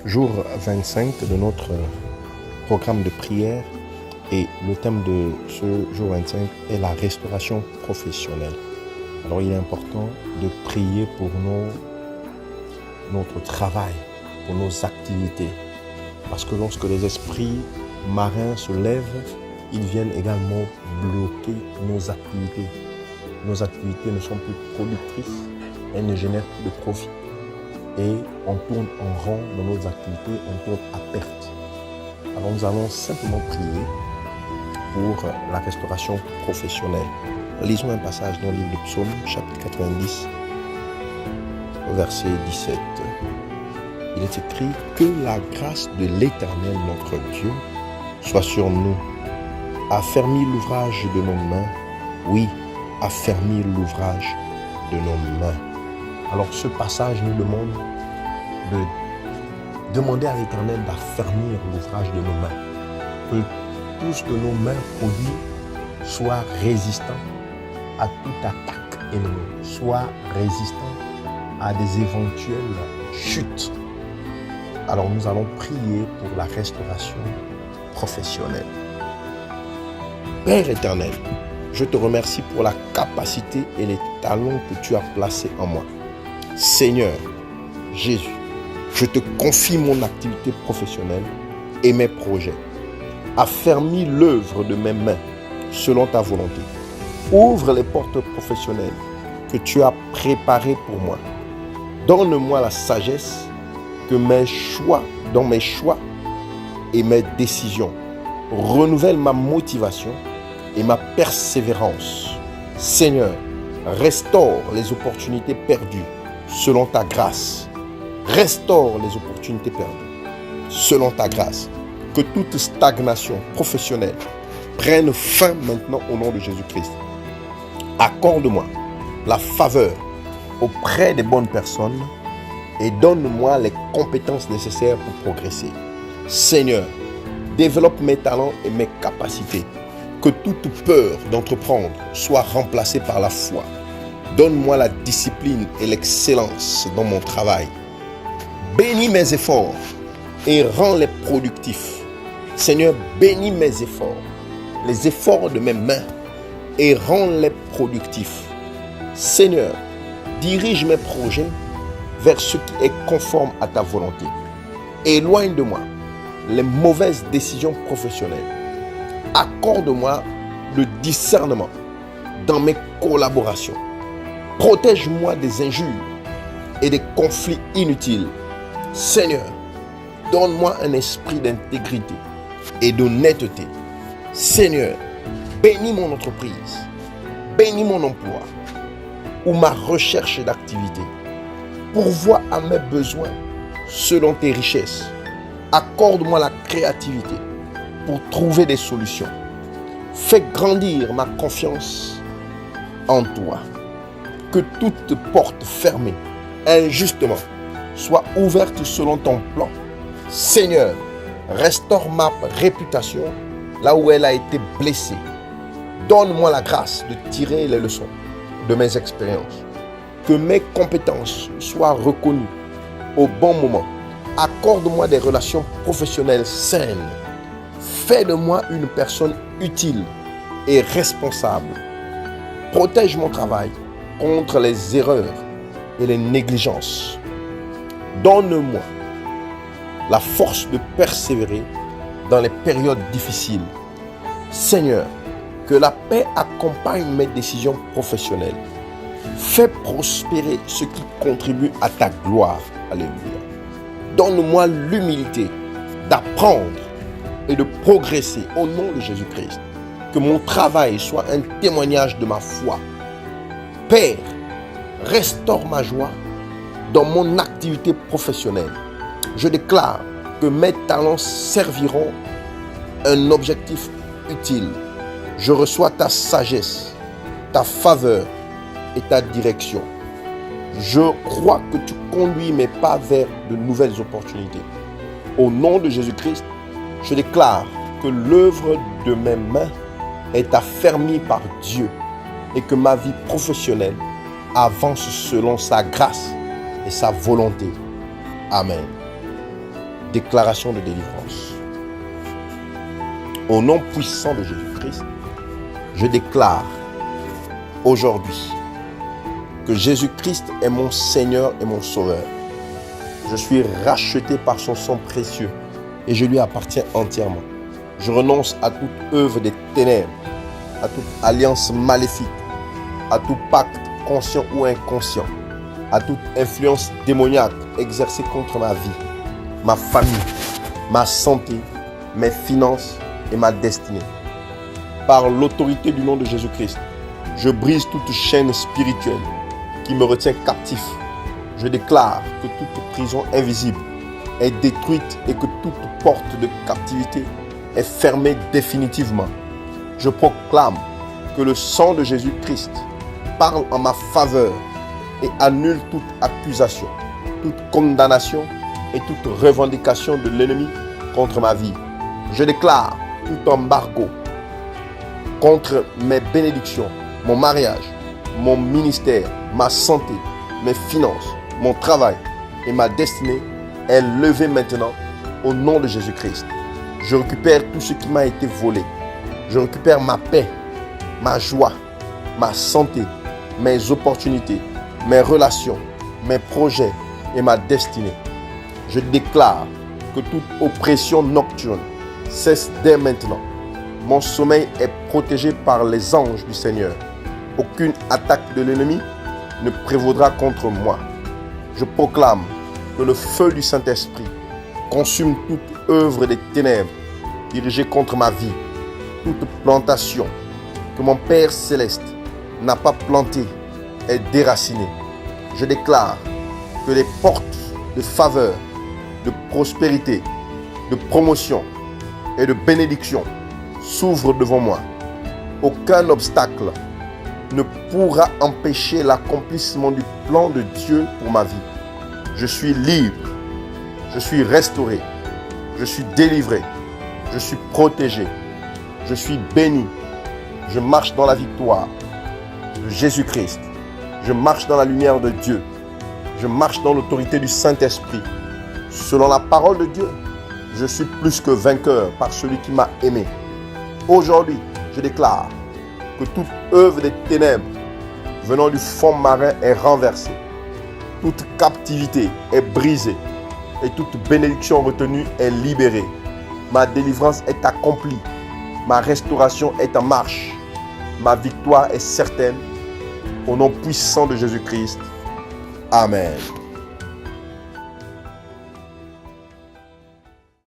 Jour 25 de notre programme de prière et le thème de ce jour 25 est la restauration professionnelle. Alors il est important de prier pour notre travail, pour nos activités. Parce que lorsque les esprits marins se lèvent, ils viennent également bloquer nos activités. Nos activités ne sont plus productrices, elles ne génèrent plus de profit. Et on tourne en rond dans nos activités, on tourne à perte. Alors nous allons simplement prier pour la restauration professionnelle. Lisons un passage dans le livre de Psaume, chapitre 90, verset 17. Il est écrit « Que la grâce de l'Éternel notre Dieu soit sur nous. Affermis l'ouvrage de nos mains. Oui, affermis l'ouvrage de nos mains. » Alors ce passage nous demande de demander à l'Éternel d'affermir l'ouvrage de nos mains. Que tout ce que nos mains produisent soit résistant à toute attaque ennemie, soit résistant à des éventuelles chutes. Alors nous allons prier pour la restauration professionnelle. Père éternel, je te remercie pour la capacité et les talents que tu as placés en moi. Seigneur Jésus, je te confie mon activité professionnelle et mes projets. Affermis l'œuvre de mes mains selon ta volonté. Ouvre les portes professionnelles que tu as préparées pour moi. Donne-moi la sagesse que dans mes choix et mes décisions. Renouvelle ma motivation et ma persévérance. Seigneur, restaure les opportunités perdues selon ta grâce. Restaure les opportunités perdues selon ta grâce. Que toute stagnation professionnelle prenne fin maintenant au nom de Jésus-Christ. Accorde-moi la faveur auprès des bonnes personnes et donne-moi les compétences nécessaires pour progresser. Seigneur, développe mes talents et mes capacités. Que toute peur d'entreprendre soit remplacée par la foi. Donne-moi la discipline et l'excellence dans mon travail. Bénis mes efforts et rends-les productifs. Seigneur, bénis mes efforts, les efforts de mes mains et rends-les productifs. Seigneur, dirige mes projets vers ce qui est conforme à ta volonté. Éloigne de moi les mauvaises décisions professionnelles. Accorde-moi le discernement dans mes collaborations. Protège-moi des injures et des conflits inutiles. Seigneur, donne-moi un esprit d'intégrité et d'honnêteté. Seigneur, bénis mon entreprise, bénis mon emploi ou ma recherche d'activité. Pourvois à mes besoins selon tes richesses. Accorde-moi la créativité pour trouver des solutions. Fais grandir ma confiance en toi. Que toute porte fermée injustement soit ouverte selon ton plan. Seigneur, restaure ma réputation là où elle a été blessée. Donne-moi la grâce de tirer les leçons de mes expériences. Que mes compétences soient reconnues au bon moment. Accorde-moi des relations professionnelles saines. Fais de moi une personne utile et responsable. Protège mon travail contre les erreurs et les négligences. Donne-moi la force de persévérer dans les périodes difficiles. Seigneur, que la paix accompagne mes décisions professionnelles. Fais prospérer ce qui contribue à ta gloire. Alléluia. Donne-moi l'humilité d'apprendre et de progresser au nom de Jésus-Christ. Que mon travail soit un témoignage de ma foi. Père, restaure ma joie dans mon activité professionnelle. Je déclare que mes talents serviront un objectif utile. Je reçois ta sagesse, ta faveur et ta direction. Je crois que tu conduis mes pas vers de nouvelles opportunités. Au nom de Jésus-Christ, je déclare que l'œuvre de mes mains est affermie par Dieu et que ma vie professionnelle avance selon sa grâce et sa volonté. Amen. déclaration de délivrance. Au nom puissant de Jésus-Christ, je déclare aujourd'hui que Jésus-Christ est mon Seigneur et mon Sauveur. Je suis racheté par son sang précieux et je lui appartiens entièrement. Je renonce à toute œuvre des ténèbres, à toute alliance maléfique, à tout pacte conscient ou inconscient, à toute influence démoniaque exercée contre ma vie, ma famille, ma santé, mes finances et ma destinée. Par l'autorité du nom de Jésus-Christ, je brise toute chaîne spirituelle qui me retient captif. Je déclare que toute prison invisible est détruite et que toute porte de captivité est fermée définitivement. Je proclame que le sang de Jésus-Christ parle en ma faveur et annule toute accusation, toute condamnation et toute revendication de l'ennemi contre ma vie. Je déclare tout embargo contre mes bénédictions, mon mariage, mon ministère, ma santé, mes finances, mon travail et ma destinée est levé maintenant au nom de Jésus-Christ. Je récupère tout ce qui m'a été volé. Je récupère ma paix, ma joie, ma santé, mes opportunités, mes relations, mes projets et ma destinée. Je déclare que toute oppression nocturne cesse dès maintenant. Mon sommeil est protégé par les anges du Seigneur. Aucune attaque de l'ennemi ne prévaudra contre moi. Je proclame que le feu du Saint-Esprit consume toute œuvre des ténèbres dirigée contre ma vie, toute plantation que mon Père céleste n'a pas plantée est déracinée. Je déclare que les portes de faveur, de prospérité, de promotion et de bénédiction s'ouvrent devant moi. Aucun obstacle ne pourra empêcher l'accomplissement du plan de Dieu pour ma vie. Je suis libre, je suis restauré, je suis délivré, je suis protégé, je suis béni, je marche dans la victoire de Jésus-Christ, je marche dans la lumière de Dieu, je marche dans l'autorité du Saint-Esprit. Selon la parole de Dieu, je suis plus que vainqueur par celui qui m'a aimé. Aujourd'hui, je déclare que toute œuvre des ténèbres venant du fond marin est renversée. Toute captivité est brisée et toute bénédiction retenue est libérée. Ma délivrance est accomplie. Ma restauration est en marche. Ma victoire est certaine. Au nom puissant de Jésus-Christ. Amen.